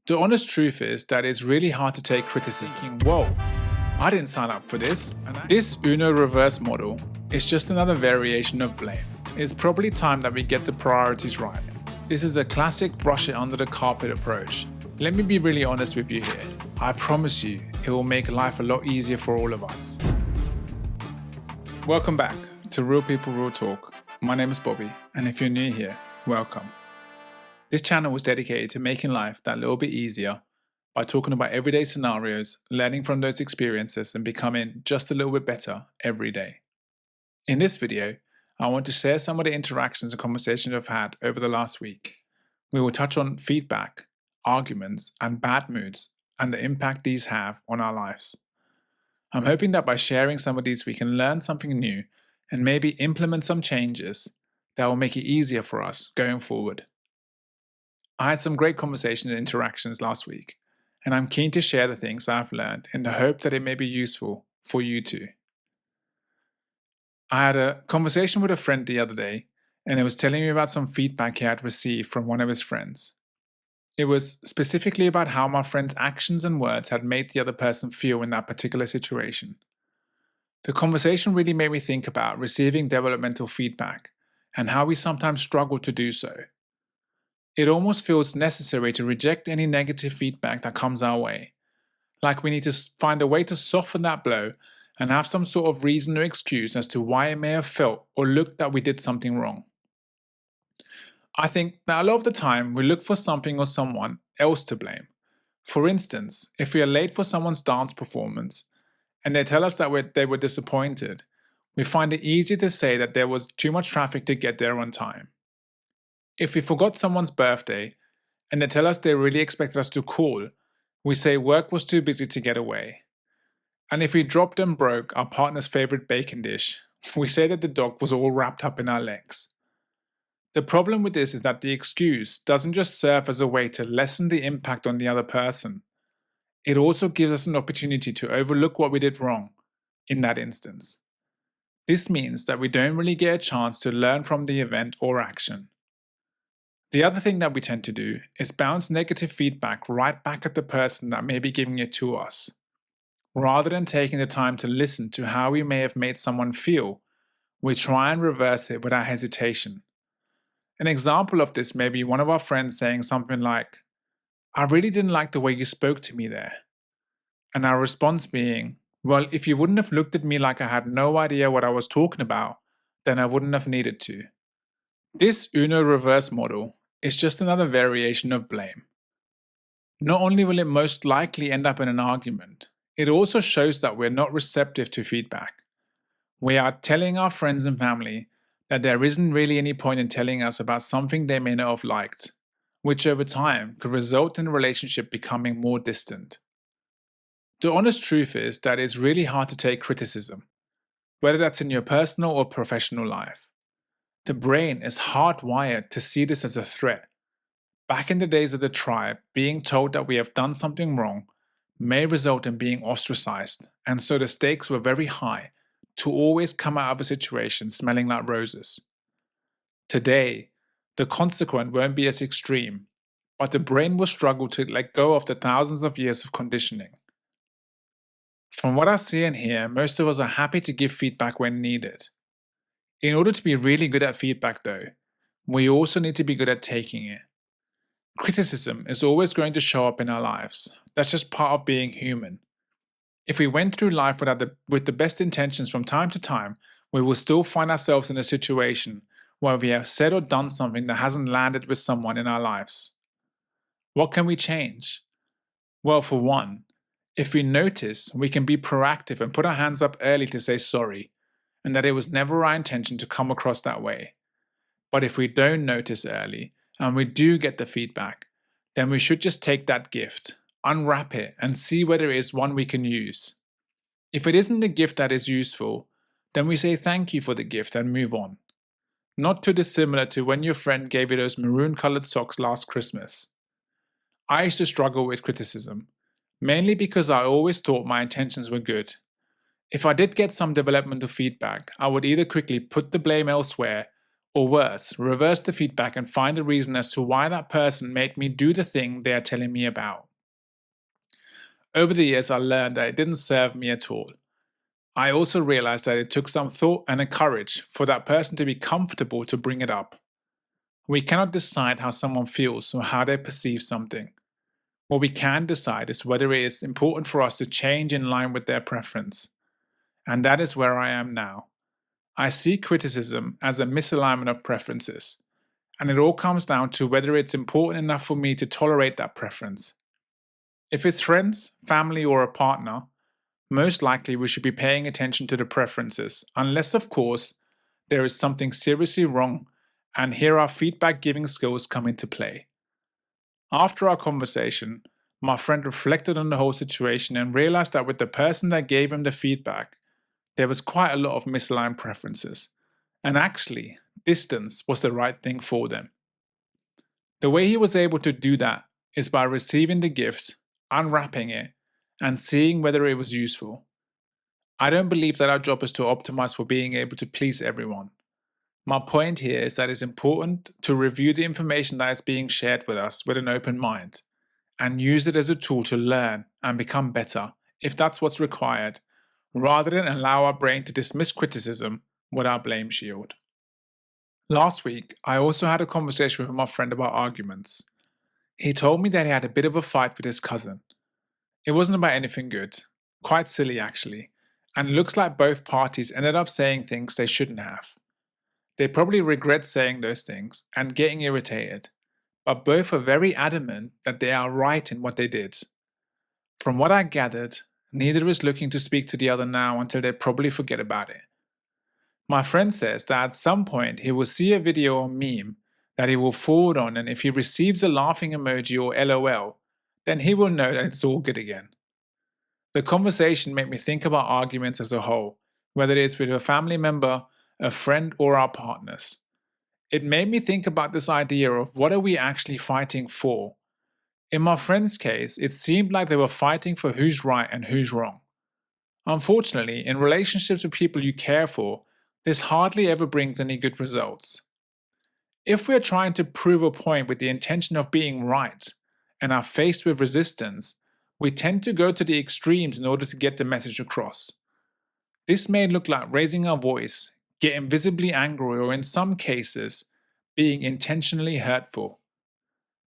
The honest truth is that it's really hard to take criticism. Thinking, whoa, I didn't sign up for this. This Uno reverse model is just another variation of blame. It's probably time that we get the priorities right. This is a classic brush it under the carpet approach. Let me be really honest with you here. I promise you, it will make life a lot easier for all of us. Welcome back to Real People, Real Talk. My name is Bobby, and if you're new here, welcome. This channel was dedicated to making life that little bit easier by talking about everyday scenarios, learning from those experiences, and becoming just a little bit better every day. In this video, I want to share some of the interactions and conversations I've had over the last week. We will touch on feedback, arguments, and bad moods, and the impact these have on our lives. I'm hoping that by sharing some of these we can learn something new and maybe implement some changes that will make it easier for us going forward. I had some great conversations and interactions last week, and I'm keen to share the things I've learned in the hope that it may be useful for you too. I had a conversation with a friend the other day, and he was telling me about some feedback he had received from one of his friends. It was specifically about how my friend's actions and words had made the other person feel in that particular situation. The conversation really made me think about receiving developmental feedback and how we sometimes struggle to do so. It almost feels necessary to reject any negative feedback that comes our way. Like we need to find a way to soften that blow and have some sort of reason or excuse as to why it may have felt or looked that we did something wrong. I think that a lot of the time we look for something or someone else to blame. For instance, if we are late for someone's dance performance and they tell us that they were disappointed, we find it easy to say that there was too much traffic to get there on time. If we forgot someone's birthday and they tell us they really expected us to call, we say work was too busy to get away. And if we dropped and broke our partner's favorite bacon dish, we say that the dog was all wrapped up in our legs. The problem with this is that the excuse doesn't just serve as a way to lessen the impact on the other person. It also gives us an opportunity to overlook what we did wrong in that instance. This means that we don't really get a chance to learn from the event or action. The other thing that we tend to do is bounce negative feedback right back at the person that may be giving it to us. Rather than taking the time to listen to how we may have made someone feel, we try and reverse it without hesitation. An example of this may be one of our friends saying something like, "I really didn't like the way you spoke to me there." And our response being, "Well, if you wouldn't have looked at me like I had no idea what I was talking about, then I wouldn't have needed to." This Uno reverse model is just another variation of blame. Not only will it most likely end up in an argument, it also shows that we're not receptive to feedback. We are telling our friends and family that there isn't really any point in telling us about something they may not have liked, which over time could result in the relationship becoming more distant. The honest truth is that it's really hard to take criticism, whether that's in your personal or professional life. The brain is hardwired to see this as a threat. Back in the days of the tribe, being told that we have done something wrong may result in being ostracized, and so the stakes were very high to always come out of a situation smelling like roses. Today, the consequence won't be as extreme, but the brain will struggle to let go of the thousands of years of conditioning. From what I see and hear, most of us are happy to give feedback when needed. In order to be really good at feedback though, we also need to be good at taking it. Criticism is always going to show up in our lives. That's just part of being human. If we went through life with the best intentions from time to time, we will still find ourselves in a situation where we have said or done something that hasn't landed with someone in our lives. What can we change? Well, for one, if we notice, we can be proactive and put our hands up early to say sorry, and that it was never our intention to come across that way. But if we don't notice early, and we do get the feedback, then we should just take that gift, unwrap it, and see whether it is one we can use. If it isn't a gift that is useful, then we say thank you for the gift and move on. Not too dissimilar to when your friend gave you those maroon-colored socks last Christmas. I used to struggle with criticism, mainly because I always thought my intentions were good. If I did get some developmental feedback, I would either quickly put the blame elsewhere Or worse, reverse the feedback and find a reason as to why that person made me do the thing they are telling me about. Over the years, I learned that it didn't serve me at all. I also realized that it took some thought and a courage for that person to be comfortable to bring it up. We cannot decide how someone feels or how they perceive something. What we can decide is whether it is important for us to change in line with their preference. And that is where I am now. I see criticism as a misalignment of preferences, and it all comes down to whether it's important enough for me to tolerate that preference. If it's friends, family, or a partner, most likely we should be paying attention to the preferences, unless, of course, there is something seriously wrong, and here our feedback giving skills come into play. After our conversation, my friend reflected on the whole situation and realized that with the person that gave him the feedback, there was quite a lot of misaligned preferences, and actually, distance was the right thing for them. The way he was able to do that is by receiving the gift, unwrapping it, and seeing whether it was useful. I don't believe that our job is to optimize for being able to please everyone. My point here is that it's important to review the information that is being shared with us with an open mind and use it as a tool to learn and become better if that's what's required, rather than allow our brain to dismiss criticism with our blame shield. Last week, I also had a conversation with my friend about arguments. He told me that he had a bit of a fight with his cousin. It wasn't about anything good, quite silly actually, and it looks like both parties ended up saying things they shouldn't have. They probably regret saying those things and getting irritated, but both are very adamant that they are right in what they did. From what I gathered, neither is looking to speak to the other now until they probably forget about it. My friend says that at some point he will see a video or meme that he will forward on, and if he receives a laughing emoji or LOL, then he will know that it's all good again. The conversation made me think about arguments as a whole, whether it's with a family member, a friend, or our partners. It made me think about this idea of what are we actually fighting for? In my friend's case, it seemed like they were fighting for who's right and who's wrong. Unfortunately, in relationships with people you care for, this hardly ever brings any good results. If we are trying to prove a point with the intention of being right and are faced with resistance, we tend to go to the extremes in order to get the message across. This may look like raising our voice, getting visibly angry, or in some cases, being intentionally hurtful.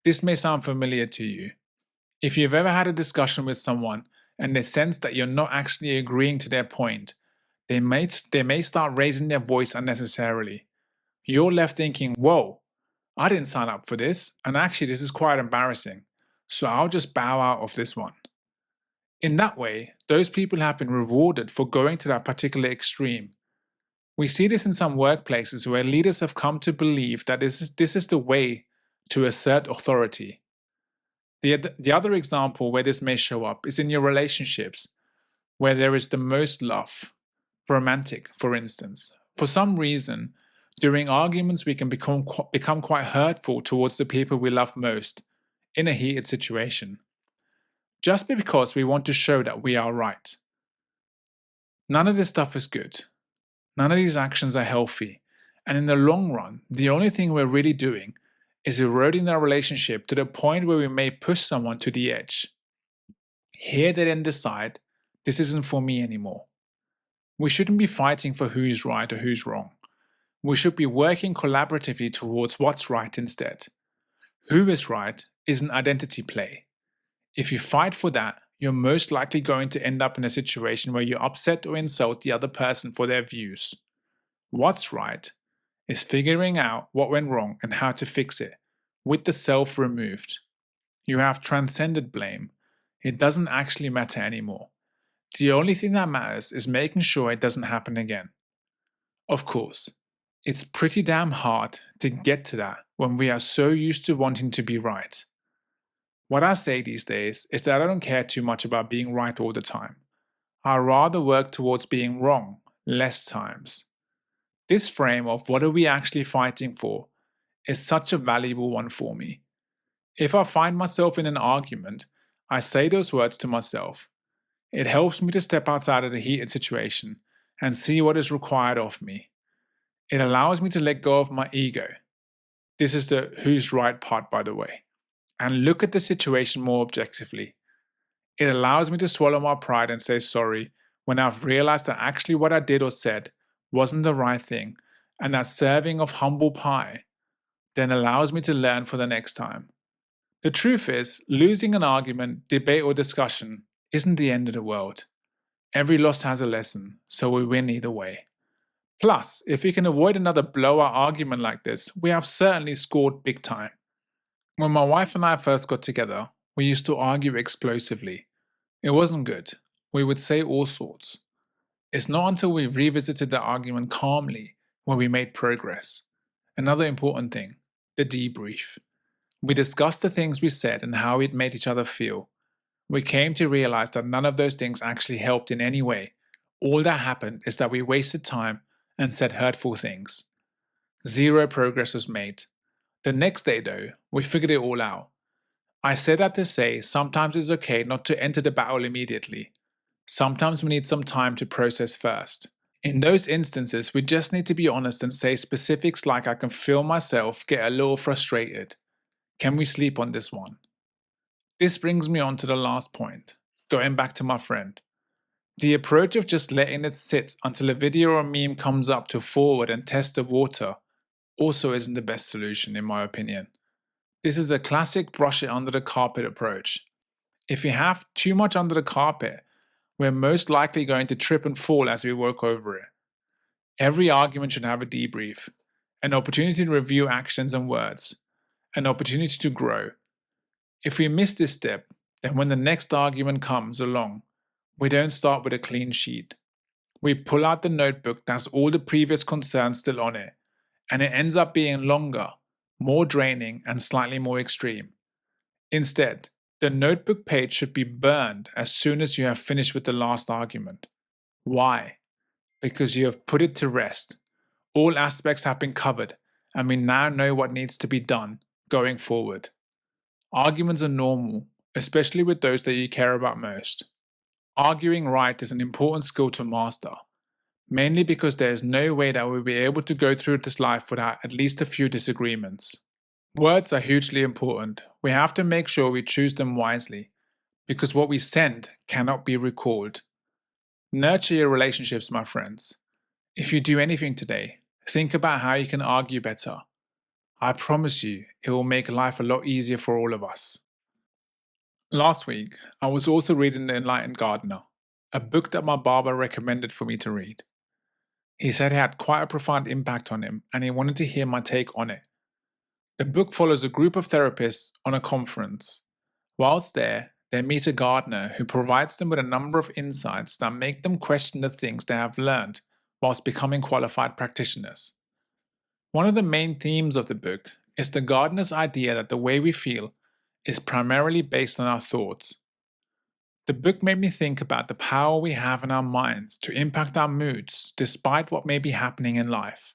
This may sound familiar to you. If you've ever had a discussion with someone and they sense that you're not actually agreeing to their point, they may start raising their voice unnecessarily. You're left thinking, whoa, I didn't sign up for this, and actually this is quite embarrassing, so I'll just bow out of this one. In that way, those people have been rewarded for going to that particular extreme. We see this in some workplaces where leaders have come to believe that this is the way to assert authority. The other example where this may show up is in your relationships, where there is the most love, romantic, for instance. For some reason, during arguments we can become quite hurtful towards the people we love most in a heated situation, just because we want to show that we are right. None of this stuff is good. None of these actions are healthy. And in the long run, the only thing we're really doing is eroding our relationship to the point where we may push someone to the edge. Here they then decide, this isn't for me anymore. We shouldn't be fighting for who's right or who's wrong. We should be working collaboratively towards what's right instead. Who is right is an identity play. If you fight for that, you're most likely going to end up in a situation where you upset or insult the other person for their views. What's right is figuring out what went wrong and how to fix it, with the self removed. You have transcended blame. It doesn't actually matter anymore. The only thing that matters is making sure it doesn't happen again. Of course, it's pretty damn hard to get to that when we are so used to wanting to be right. What I say these days is that I don't care too much about being right all the time. I'd rather work towards being wrong less times. This frame of what are we actually fighting for is such a valuable one for me. If I find myself in an argument, I say those words to myself. It helps me to step outside of the heated situation and see what is required of me. It allows me to let go of my ego. This is the who's right part, by the way, and look at the situation more objectively. It allows me to swallow my pride and say sorry when I've realized that actually what I did or said wasn't the right thing, and that serving of humble pie then allows me to learn for the next time. The truth is, losing an argument, debate, or discussion isn't the end of the world. Every loss has a lesson, so we win either way. Plus, if we can avoid another blowout argument like this, we have certainly scored big time. When my wife and I first got together, we used to argue explosively. It wasn't good. We would say all sorts. It's not until we revisited the argument calmly where we made progress. Another important thing, the debrief. We discussed the things we said and how it made each other feel. We came to realize that none of those things actually helped in any way. All that happened is that we wasted time and said hurtful things. Zero progress was made. The next day, though, we figured it all out. I said that to say sometimes it's okay not to enter the battle immediately. Sometimes we need some time to process first. In those instances, we just need to be honest and say specifics like I can feel myself get a little frustrated. Can we sleep on this one? This brings me on to the last point, going back to my friend. The approach of just letting it sit until a video or meme comes up to forward and test the water also isn't the best solution in my opinion. This is a classic brush it under the carpet approach. If you have too much under the carpet, we're most likely going to trip and fall as we work over it. Every argument should have a debrief, an opportunity to review actions and words, an opportunity to grow. If we miss this step, then when the next argument comes along, we don't start with a clean sheet. We pull out the notebook that has all the previous concerns still on it, and it ends up being longer, more draining, and slightly more extreme. Instead, the notebook page should be burned as soon as you have finished with the last argument. Why? Because you have put it to rest. All aspects have been covered, and we now know what needs to be done going forward. Arguments are normal, especially with those that you care about most. Arguing right is an important skill to master, mainly because there is no way that we'll be able to go through this life without at least a few disagreements. Words are hugely important. We have to make sure we choose them wisely, because what we send cannot be recalled. Nurture your relationships, my friends. If you do anything today, think about how you can argue better. I promise you, it will make life a lot easier for all of us. Last week, I was also reading The Enlightened Gardener, a book that my barber recommended for me to read. He said it had quite a profound impact on him and he wanted to hear my take on it. The book follows a group of therapists on a conference. Whilst there, they meet a gardener who provides them with a number of insights that make them question the things they have learned whilst becoming qualified practitioners. One of the main themes of the book is the gardener's idea that the way we feel is primarily based on our thoughts. The book made me think about the power we have in our minds to impact our moods despite what may be happening in life.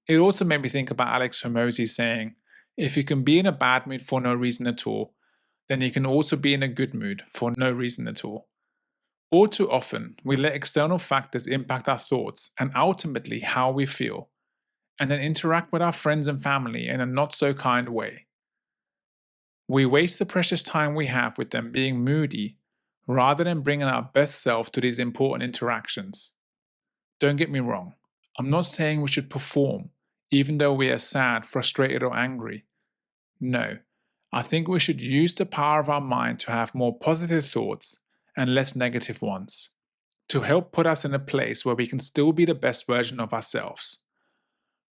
It also made me think about Alex Hormozy saying, if you can be in a bad mood for no reason at all, then you can also be in a good mood for no reason at all. All too often, we let external factors impact our thoughts and ultimately how we feel, and then interact with our friends and family in a not so kind way. We waste the precious time we have with them being moody rather than bringing our best self to these important interactions. Don't get me wrong, I'm not saying we should perform, even though we are sad, frustrated, or angry. No, I think we should use the power of our mind to have more positive thoughts and less negative ones, to help put us in a place where we can still be the best version of ourselves.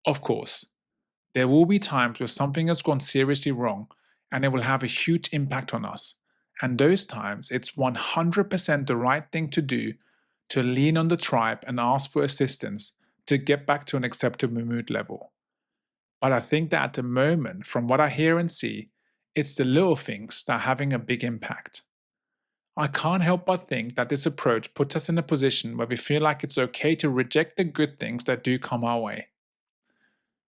Of course, there will be times where something has gone seriously wrong and it will have a huge impact on us, and those times it's 100% the right thing to do to lean on the tribe and ask for assistance to get back to an acceptable mood level. But I think that at the moment, from what I hear and see, it's the little things that are having a big impact. I can't help but think that this approach puts us in a position where we feel like it's okay to reject the good things that do come our way.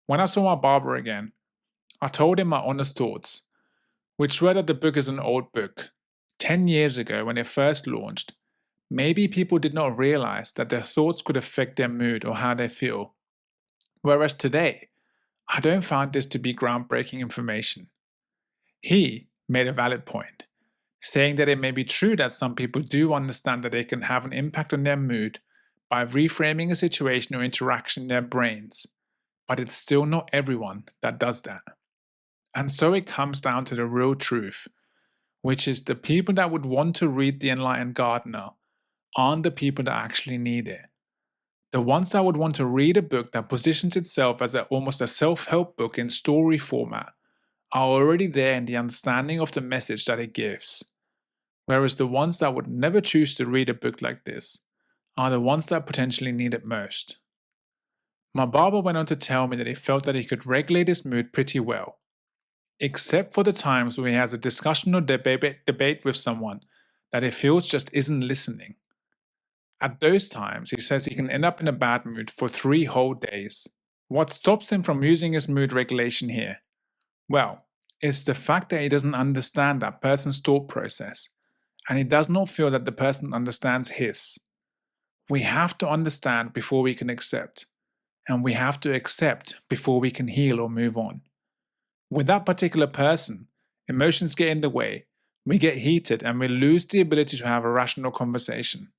When I saw my barber again, I told him my honest thoughts, which were that the book is an old book. 10 years ago, when it first launched, maybe people did not realize that their thoughts could affect their mood or how they feel. Whereas today, I don't find this to be groundbreaking information. He made a valid point, saying that it may be true that some people do understand that they can have an impact on their mood by reframing a situation or interaction in their brains, but it's still not everyone that does that. And so it comes down to the real truth, which is the people that would want to read The Enlightened Gardener aren't the people that actually need it. The ones that would want to read a book that positions itself as almost a self-help book in story format are already there in the understanding of the message that it gives. Whereas the ones that would never choose to read a book like this are the ones that potentially need it most. My barber went on to tell me that he felt that he could regulate his mood pretty well, except for the times when he has a discussion or debate with someone that he feels just isn't listening. At those times, he says he can end up in a bad mood for 3 whole days. What stops him from using his mood regulation here? Well, it's the fact that he doesn't understand that person's thought process, and he does not feel that the person understands his. We have to understand before we can accept, and we have to accept before we can heal or move on. With that particular person, emotions get in the way, we get heated, and we lose the ability to have a rational conversation.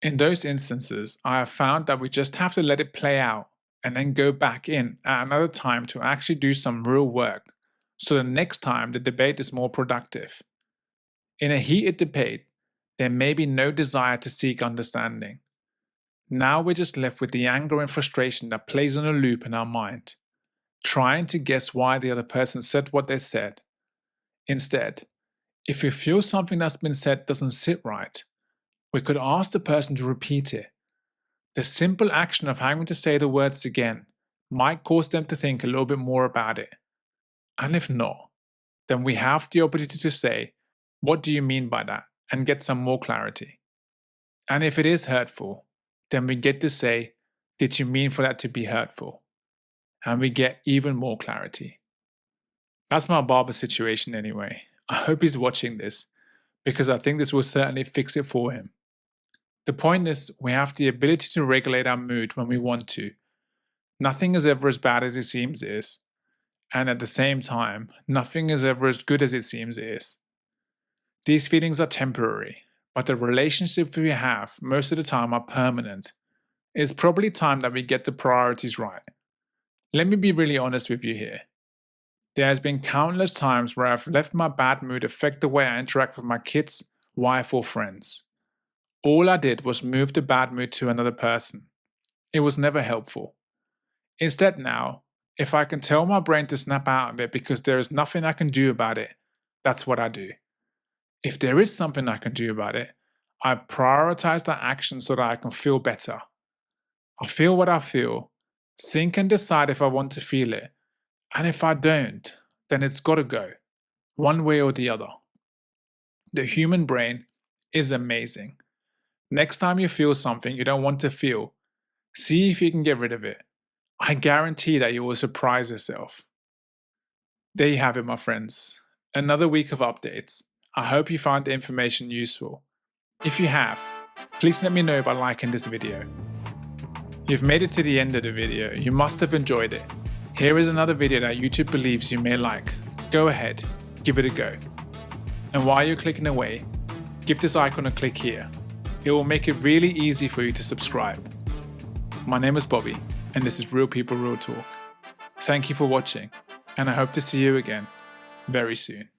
In those instances, I have found that we just have to let it play out and then go back in at another time to actually do some real work, so the next time the debate is more productive. In a heated debate, there may be no desire to seek understanding. Now we're just left with the anger and frustration that plays on a loop in our mind, trying to guess why the other person said what they said. Instead, if we feel something that's been said doesn't sit right, we could ask the person to repeat it. The simple action of having to say the words again might cause them to think a little bit more about it. And if not, then we have the opportunity to say, "What do you mean by that?" and get some more clarity. And if it is hurtful, then we get to say, "Did you mean for that to be hurtful?" And we get even more clarity. That's my barber situation anyway. I hope he's watching this, because I think this will certainly fix it for him. The point is, we have the ability to regulate our mood when we want to. Nothing is ever as bad as it seems it is. And at the same time, nothing is ever as good as it seems it is. These feelings are temporary, but the relationships we have most of the time are permanent. It's probably time that we get the priorities right. Let me be really honest with you here. There has been countless times where I've let my bad mood affect the way I interact with my kids, wife, or friends. All I did was move the bad mood to another person. It was never helpful. Instead now, if I can tell my brain to snap out of it because there is nothing I can do about it, that's what I do. If there is something I can do about it, I prioritize that action so that I can feel better. I feel what I feel, think and decide if I want to feel it, and if I don't, then it's got to go, one way or the other. The human brain is amazing. Next time you feel something you don't want to feel, see if you can get rid of it. I guarantee that you will surprise yourself. There you have it, my friends. Another week of updates. I hope you found the information useful. If you have, please let me know by liking this video. You've made it to the end of the video. You must have enjoyed it. Here is another video that YouTube believes you may like. Go ahead, give it a go. And while you're clicking away, give this icon a click here. It will make it really easy for you to subscribe. My name is Bobby, and this is Real People, Real Talk. Thank you for watching, and I hope to see you again very soon.